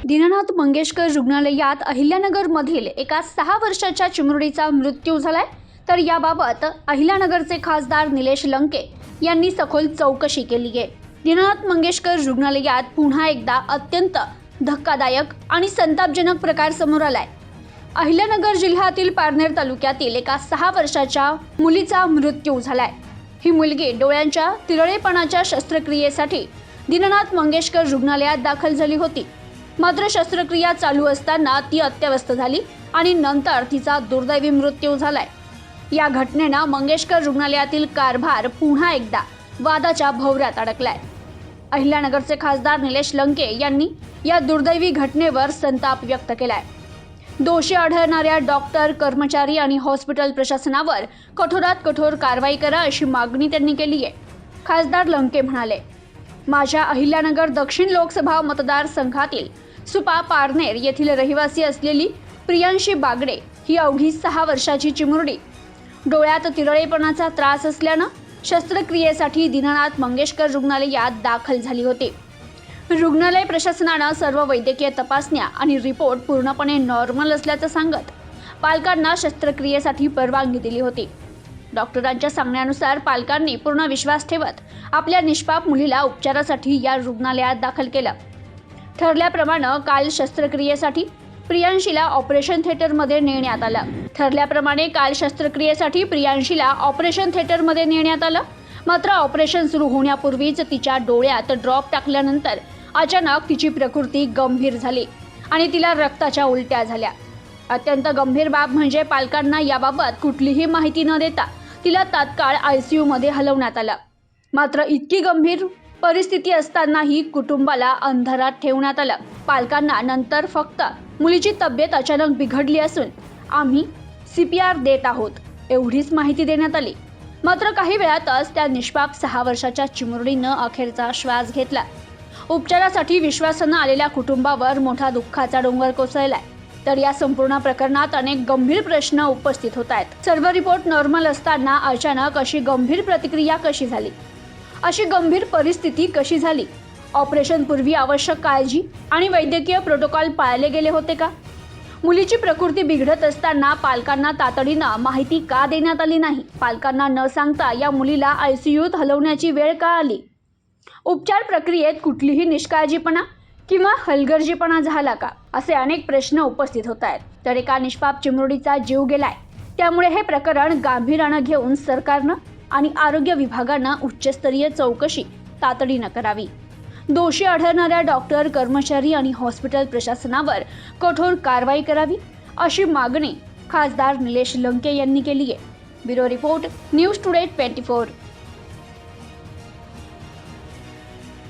दीनानाथ मंगेशकर रुग्णालयात अहिल्यानगरमधील एका 6 वर्षाच्या चिमुरडीचा मृत्यू झालाय। तर याबाबत अहिल्यानगरचे खासदार निलेश लंके यांनी सखोल चौकशी केली आहे। दीनानाथ मंगेशकर रुग्णालयात पुन्हा एकदा अत्यंत धक्कादायक आणि संतापजनक प्रकार समोर आलाय। अहिल्यानगर जिल्ह्यातील पारनेर तालुक्यातील एका 6 वर्षाच्या मुलीचा मृत्यू झालाय। ही मुलगी डोळ्यांच्या तिरळेपणाच्या शस्त्रक्रियेसाठी दीनानाथ मंगेशकर रुग्णालयात दाखल झाली होती। मात्र शस्त्रक्रिया चालू असताना ती अत्यवस्थ झाली आणि नंतर तिचा दुर्दैवी मृत्यू झालाय। या घटनेनं मंगेशकर रुग्णालयातील कारभार पुन्हा एकदा वादाच्या भोवऱ्यात अडकलाय। अहिल्यानगरचे खासदार निलेश लंके यांनी या दुर्दैवी घटनेवर संताप व्यक्त केलाय। दोषी आढळणाऱ्या डॉक्टर, कर्मचारी आणि हॉस्पिटल प्रशासनावर कठोरात कठोर कारवाई करा अशी मागणी त्यांनी केली आहे। खासदार लंके म्हणाले, माझ्या अहिल्यानगर दक्षिण लोकसभा मतदारसंघातील सुपा पारनेर येथील रहिवासी असलेली प्रियांशी बागडे ही अवघी 6 वर्षाची चिमुरडी डोळ्यात तिरळेपणाचा त्रास असल्यानं शस्त्रक्रियेसाठी दीनानाथ मंगेशकर रुग्णालयात दाखल झाली होती। रुग्णालय प्रशासनानं सर्व वैद्यकीय तपासण्या आणि रिपोर्ट पूर्णपणे नॉर्मल असल्याचं सांगत पालकांना शस्त्रक्रियेसाठी परवानगी दिली होती। डॉक्टरांच्या सांगण्यानुसार पालकांनी पूर्ण विश्वास ठेवत आपल्या निष्पाप मुलीला उपचारासाठी या रुग्णालयात दाखल केलं। ठरल्याप्रमाणे काल शस्त्रक्रियेसाठी प्रियांशीला ऑपरेशन थिएटरमध्ये नेण्यात आलं। मात्र ऑपरेशन सुरू होण्यापूर्वीच तिच्या डोळ्यात ड्रॉप टाकल्यानंतर अचानक तिची प्रकृती गंभीर झाली आणि तिला रक्ताच्या उलट्या झाल्या। अत्यंत गंभीर बाब म्हणजे पालकांना याबाबत कुठलीही माहिती न देता तिला तात्काळ ICU मध्ये हलवण्यात आलं। मात्र इतकी गंभीर परिस्थिती असतानाही कुटुंबाला अंधारात ठेवण्यात आलं। पालकांना नंतर फक्त मुलीची तब्येत अचानक बिघडली असून आम्ही CPR देत आहोत एवढीच माहिती देण्यात आली। मात्र काही वेळातच त्या निष्पाप 6 वर्षाच्या चिमुरडीनं अखेरचा श्वास घेतला। उपचारासाठी विश्वासानं आलेल्या कुटुंबावर मोठा दुःखाचा डोंगर कोसळलाय। तर या संपूर्ण प्रकरणात अनेक गंभीर प्रश्न उपस्थित होत आहेत। सर्व रिपोर्ट नॉर्मल असताना अचानक अशी गंभीर प्रतिक्रिया कशी झाली? अशी गंभीर परिस्थिती कशी झाली? ऑपरेशन पूर्वी आवश्यक काळजी आणि वैद्यकीय प्रोटोकॉल पाळले गेले होते का? मुलीची प्रकृती बिघडत असताना पालकांना तातडीनं माहिती का देण्यात आली नाही? पालकांना न सांगता या मुलीला ICUत हलवण्याची वेळ का आली? उपचार प्रक्रियेत कुठलीही निष्काळजीपणा किंवा हलगर्जीपणा झाला का? असे अनेक प्रश्न उपस्थित होत आहेत। तर एका निष्पाप चिमुरडीचा जीव गेलाय, त्यामुळे हे प्रकरण गांभीर्यानं घेऊन सरकारनं आणि आरोग्य विभागानं उच्चस्तरीय चौकशी तातडीनं करावी। दोषी आढळणाऱ्या डॉक्टर, कर्मचारी आणि हॉस्पिटल प्रशासनावर कठोर कारवाई करावी अशी मागणी खासदार निलेश लंके यांनी केली आहे। Bureau report, news today 24।